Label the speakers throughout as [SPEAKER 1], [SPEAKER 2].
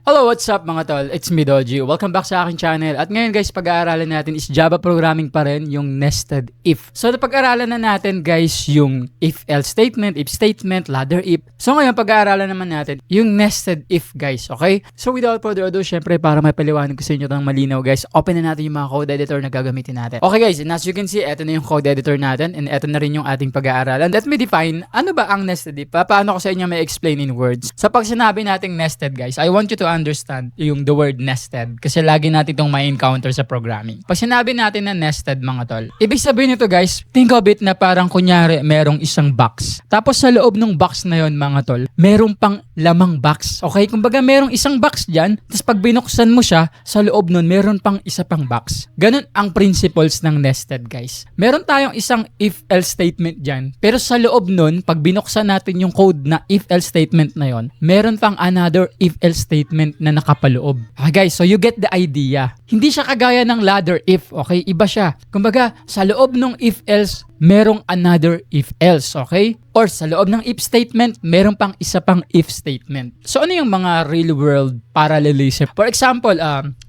[SPEAKER 1] Hello, what's up mga tol? It's me, Doji. Welcome back sa aking channel. At ngayon guys, pag-aaralan natin is Java programming pa rin, yung nested if. So napag-aaralan na natin guys yung if-else statement, if statement, ladder if. So ngayon, pag-aaralan naman natin yung nested if guys, okay? So without further ado, syempre para mapaliwanag ko sa inyo ng malinaw guys, open na natin yung mga code editor na gagamitin natin. Okay guys, and as you can see, eto na yung code editor natin and eto na rin yung ating pag-aaralan. Let me define, ano ba ang nested if? Paano ko sa inyo may explain in words? So pag sinabi nating nested guys, I want you to understand yung the word nested kasi lagi natin itong may encounter sa programming. Pag sinabi natin na nested mga tol, ibig sabihin nito guys, think of it na parang kunyari merong isang box. Tapos sa loob ng box na yon mga tol, merong pang lamang box. Okay? Kumbaga merong isang box dyan, tapos pag binuksan mo siya, sa loob nun meron pang isa pang box. Ganun ang principles ng nested guys. Meron tayong isang if-else statement dyan, pero sa loob nun, pag binuksan natin yung code na if-else statement na yon, meron pang another if-else statement na nakapaloob. Okay guys, so you get the idea. Hindi siya kagaya ng ladder if, okay? Iba siya. Kumbaga, sa loob ng if-else, merong another if-else, okay? Or sa loob ng if statement, meron pang isa pang if statement. So ano yung mga real world parallelism? For example,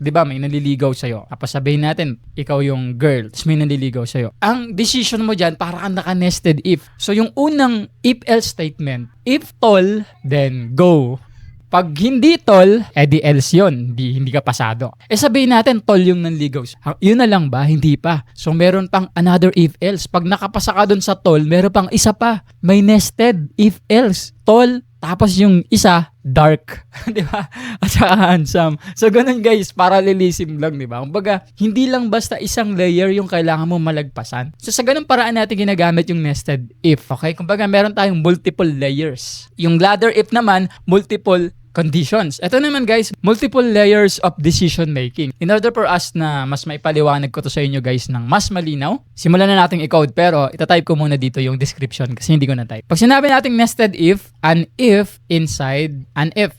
[SPEAKER 1] di ba may naliligaw sa'yo. Tapos sabihin natin, ikaw yung girl, tapos may naliligaw sa'yo. Ang decision mo dyan, para kang naka-nested if. So yung unang if-else statement, if tall, then go. Pag hindi tol, edi else yun. Hindi ka pasado. Sabihin natin, tol yung nanligaw. Yun na lang ba? Hindi pa. So, meron pang another if else. Pag nakapasa ka dun sa tol, meron pang isa pa. May nested if else. Tol, tapos yung isa, dark. Di ba? At saka handsome. So, ganun guys, parallelism lang, di ba? Kumbaga, hindi lang basta isang layer yung kailangan mo malagpasan. So, sa ganun paraan natin ginagamit yung nested if, okay? Kumbaga, meron tayong multiple layers. Yung ladder if naman, multiple conditions. Ito naman guys, multiple layers of decision making. In order for us na mas maipaliwanag ko to sa inyo guys ng mas malinaw, simulan na natin i-code pero itatype ko muna dito yung description kasi hindi ko na-type. Pag sinabi natin nested if, an if inside an if.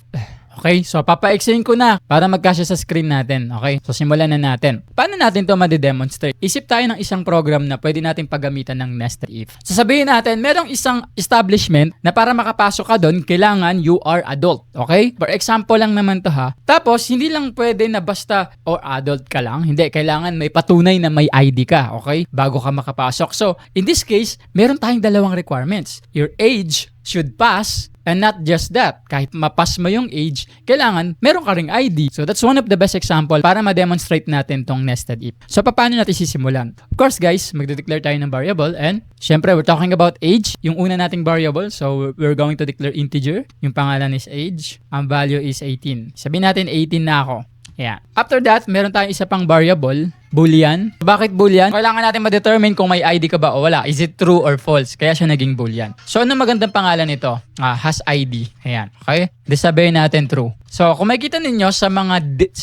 [SPEAKER 1] Okay, so papaexplain ko na para magkasya sa screen natin. Okay, so simulan na natin. Paano natin ito ma-demonstrate? Isip tayo ng isang program na pwede natin paggamitan ng nested if. Sasabihin natin, merong isang establishment na para makapasok ka doon, kailangan you are adult. Okay? For example lang naman to ha. Tapos, hindi lang pwede na basta or adult ka lang. Hindi, kailangan may patunay na may ID ka. Okay? Bago ka makapasok. So, in this case, meron tayong dalawang requirements. Your age should pass. And not just that, kahit mapas mo yung age, kailangan meron ka ring ID. So that's one of the best example para ma-demonstrate natin tong nested if. So paano natin sisimulan? Of course guys, magde-declare tayo ng variable and syempre we're talking about age, yung una nating variable. So we're going to declare integer. Yung pangalan is age. Ang value is 18. Sabihin natin 18 na ako. Yeah. After that, meron tayong isa pang variable, boolean. Bakit boolean? Kailangan natin ma-determine kung may ID ka ba o wala. Is it true or false? Kaya siya naging boolean. So, ano magandang pangalan nito? Has ID. Ayan. Okay? Sabihin natin true. So, kung makikita ninyo sa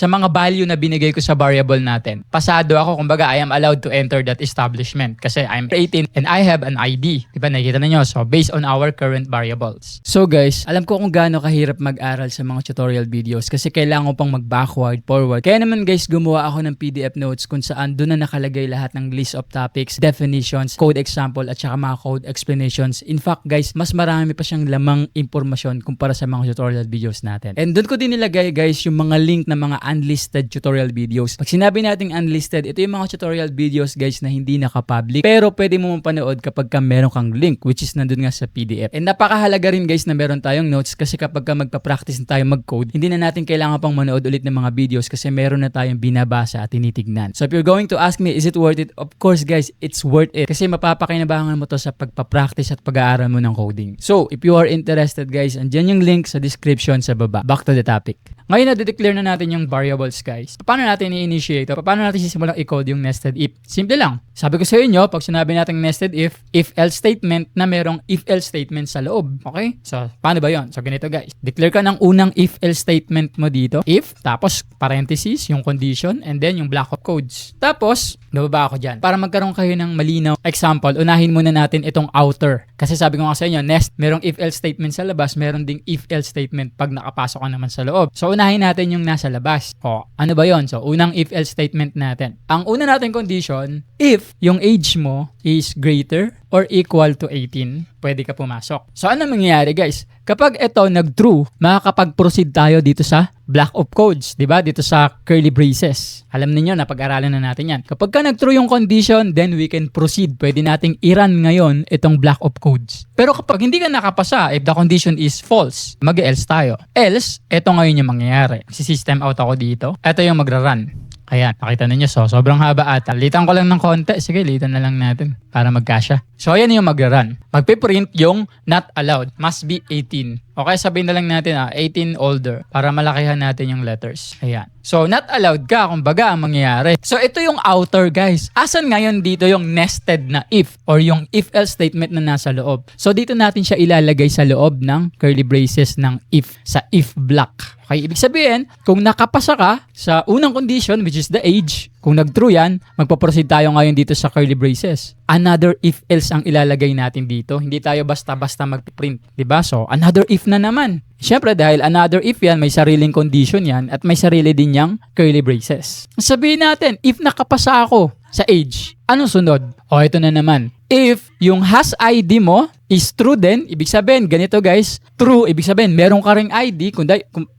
[SPEAKER 1] mga value na binigay ko sa variable natin, pasado ako. Kumbaga, I am allowed to enter that establishment kasi I'm 18 and I have an ID. Diba? Nakikita ninyo? So, based on our current variables. So, guys, alam ko kung gaano kahirap mag-aral sa mga tutorial videos kasi kailangan ko pang mag-backward, forward. Kaya naman, guys, gumawa ako ng PDF notes kung saan doon na nakalagay lahat ng list of topics, definitions, code example, at saka mga code explanations. In fact, guys, mas marami pa siyang lamang impormasyon kumpara sa mga tutorial videos natin. And doon ko din nilagay, guys, yung mga link na mga unlisted tutorial videos. Pag sinabi nating unlisted, ito yung mga tutorial videos, guys, na hindi naka-public. Pero pwede mo mapanood kapag meron kang link, which is nandun nga sa PDF. And napakahalaga rin, guys, na meron tayong notes kasi kapag magpa-practice na tayo mag-code, hindi na natin kailangan pang manood ulit ng mga videos kasi meron na tayong binabasa at tinitignan. So if you're going to ask me, is it worth it? Of course guys, it's worth it. Kasi mapapakinabangan mo to sa pagpa-practice at pag-aaral mo ng coding. So if you are interested guys, andyan yung link sa description sa baba. Back to the topic. Ngayon na-declare na natin yung variables guys. Paano natin i-initiate ito? Paano natin sisimulang i-code yung nested if? Simple lang. Sabi ko sa inyo, pag sinabi natin nested if-else statement na merong if-else statement sa loob. Okay? So, paano ba yon? So, ganito guys. Declare ka ng unang if-else statement mo dito. If, tapos parenthesis, yung condition, and then yung block of codes. Tapos, nababa ako dyan. Para magkaroon kayo ng malinaw example, unahin muna natin itong outer. Kasi sabi ko nga sa inyo, nest, merong if-else statement sa labas, meron ding if-else statement pag nakapasok ka naman sa loob. So, unahin natin yung nasa labas. O, ano ba yon? So, unang if-else statement natin. Ang una natin condition, If yung age mo is greater or equal to 18, pwede ka pumasok. So ano mangyayari guys? Kapag ito nag-true, makakapag-proceed tayo dito sa block of codes, di ba? Dito sa curly braces. Alam niyo na pag-aralan na natin yan. Kapag ka nag-true yung condition, then we can proceed. Pwede nating i-run ngayon itong block of codes. Pero kapag hindi ka nakapasa, if the condition is false, mag-else tayo. Else, ito ngayon yung mangyayari. Si-system out ako dito. Ito yung magra-run. Ayan, nakita ninyo, sobrang haba ata. Litan ko lang ng konti. Sige, litan na lang natin para magkasya. So, ayan yung magra-run. Magpiprint yung not allowed. Must be 18. Okay, sabihin na lang natin 18 older para malakihan natin yung letters. Ayan. So, not allowed ka, kumbaga, ang mangyayari. So, ito yung outer, guys. Asan ngayon dito yung nested na if or yung if-else statement na nasa loob? So, dito natin siya ilalagay sa loob ng curly braces ng if, sa if block. Okay, ibig sabihin, kung nakapasa ka sa unang condition, which is the age, kung nag-true yan, magpaproceed tayo ngayon dito sa curly braces. Another if-else ang ilalagay natin dito. Hindi tayo basta-basta mag-print. Diba? So, another if na naman. Siyempre, dahil another if yan, may sariling condition yan at may sarili din yang curly braces. Sabihin natin, if nakapasa ako sa age, anong sunod? O, ito na naman. If yung has ID mo is true din, ibig sabihin, ganito guys, true, ibig sabihin, meron ka ring ID,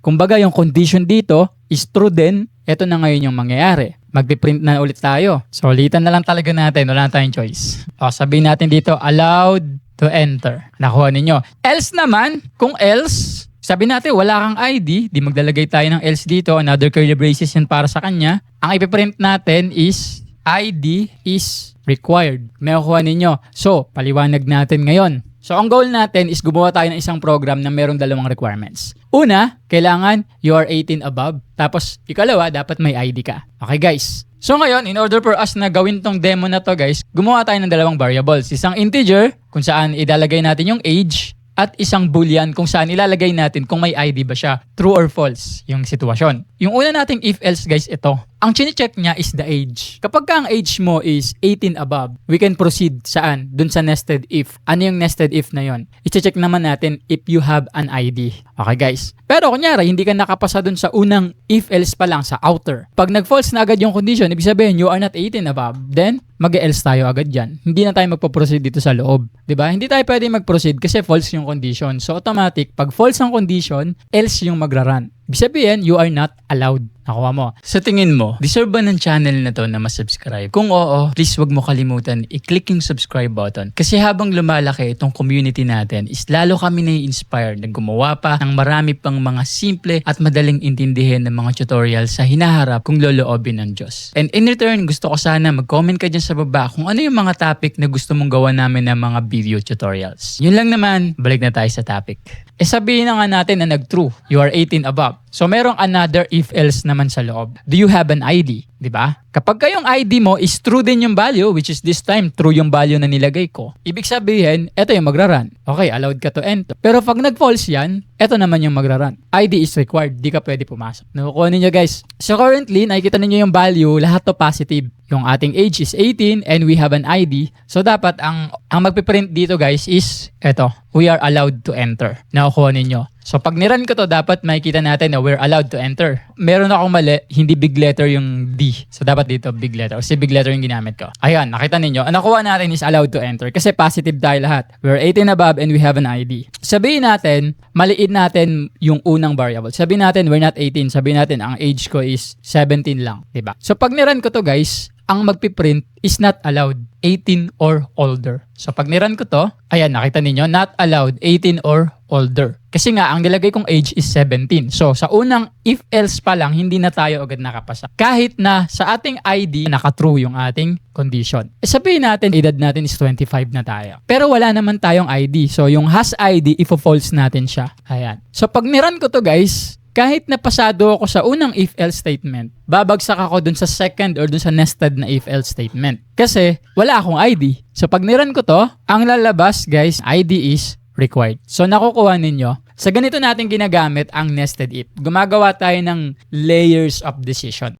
[SPEAKER 1] kumbaga yung condition dito is true din, ito na ngayon yung mangyayari. Magpiprint na ulit tayo. So, ulitan na lang talaga natin, wala na tayong choice. O, sabihin natin dito, allowed to enter. Nakuha ninyo. Else naman, kung else, sabi natin wala kang ID, di maglalagay tayo ng else dito, another curly braces yan para sa kanya. Ang ipiprint natin is ID is required. May kukuha ninyo. So, paliwanag natin ngayon. So, ang goal natin is gumawa tayo ng isang program na merong dalawang requirements. Una, kailangan you are 18 above. Tapos, ikalawa, dapat may ID ka. Okay guys? So ngayon, in order for us na gawin tong demo na to guys, gumawa tayo ng dalawang variables. Isang integer, kung saan ilalagay natin yung age, at isang boolean kung saan ilalagay natin kung may ID ba siya, true or false yung sitwasyon. Yung una nating if-else guys, ito. Ang chine-check niya is the age. Kapag ang age mo is 18 above, we can proceed saan? Dun sa nested if. Ano yung nested if na yon? I-check naman natin if you have an ID. Okay guys? Pero kunyari, hindi ka nakapasa dun sa unang if-else pa lang sa outer. Pag nag-false na agad yung condition, ibig sabihin you are not 18 above, then mag-else tayo agad dyan. Hindi na tayo magpo-proceed dito sa loob. 'Di ba? Hindi tayo pwede mag-proceed kasi false yung condition. So automatic, pag false ang condition, else yung magra-run. Ibig sabihin, you are not allowed. Nakuha mo. Sa tingin mo, deserve ba ng channel na to na masubscribe? Kung oo, please wag mo kalimutan i-click yung subscribe button. Kasi habang lumalaki itong community natin, is lalo kami na-inspire na gumawa pa ng marami pang mga simple at madaling intindihin ng mga tutorial sa hinaharap kung loloobin ng Diyos. And in return, gusto ko sana mag-comment ka dyan sa baba kung ano yung mga topic na gusto mong gawa namin ng mga video tutorials. Yun lang naman, balik na tayo sa topic. Sabihin na nga natin na nag-true, you are 18 above. So merong another if-else naman sa loob. Do you have an ID? Diba? Kapag kayong ID mo is true din yung value, which is this time true yung value na nilagay ko, ibig sabihin, eto yung magra-run. Okay, allowed ka to enter. Pero pag nag-false yan, eto naman yung magra-run. ID is required, di ka pwede pumasok. Nakukuha ninyo guys. So currently, nakikita ninyo yung value, lahat to positive. Yung ating age is 18 and we have an ID. So dapat ang magpiprint dito guys is eto, we are allowed to enter. Nakukuha ninyo. So pag niran ko to, dapat makikita natin na we're allowed to enter. Meron akong mali, hindi big letter yung D. So dapat dito big letter. Kasi big letter yung ginamit ko. Ayan, nakita ninyo. Ang nakuha natin is allowed to enter. Kasi positive tayo lahat. We're 18 above and we have an ID. Sabihin natin, maliit natin yung unang variable. Sabihin natin, we're not 18. Sabihin natin, ang age ko is 17 lang. Diba? So pag niran ko to guys, ang magpiprint is not allowed 18 or older. So pag niran ko to, ayan, nakita ninyo, not allowed 18 or older. Kasi nga, ang nilagay kong age is 17. So sa unang if-else pa lang, hindi na tayo agad nakapasa. Kahit na sa ating ID, naka-true yung ating condition. Sabihin natin, edad natin is 25 na tayo. Pero wala naman tayong ID. So yung has ID, ifo-false natin siya. Ayan. So pag niran ko to guys, kahit napasado ako sa unang if-else statement, babagsak ako dun sa second or dun sa nested na if-else statement. Kasi wala akong ID. So pag niran ko to, ang lalabas guys, ID is required. So nakukuha ninyo, sa ganito natin ginagamit ang nested if. Gumagawa tayo ng layers of decision.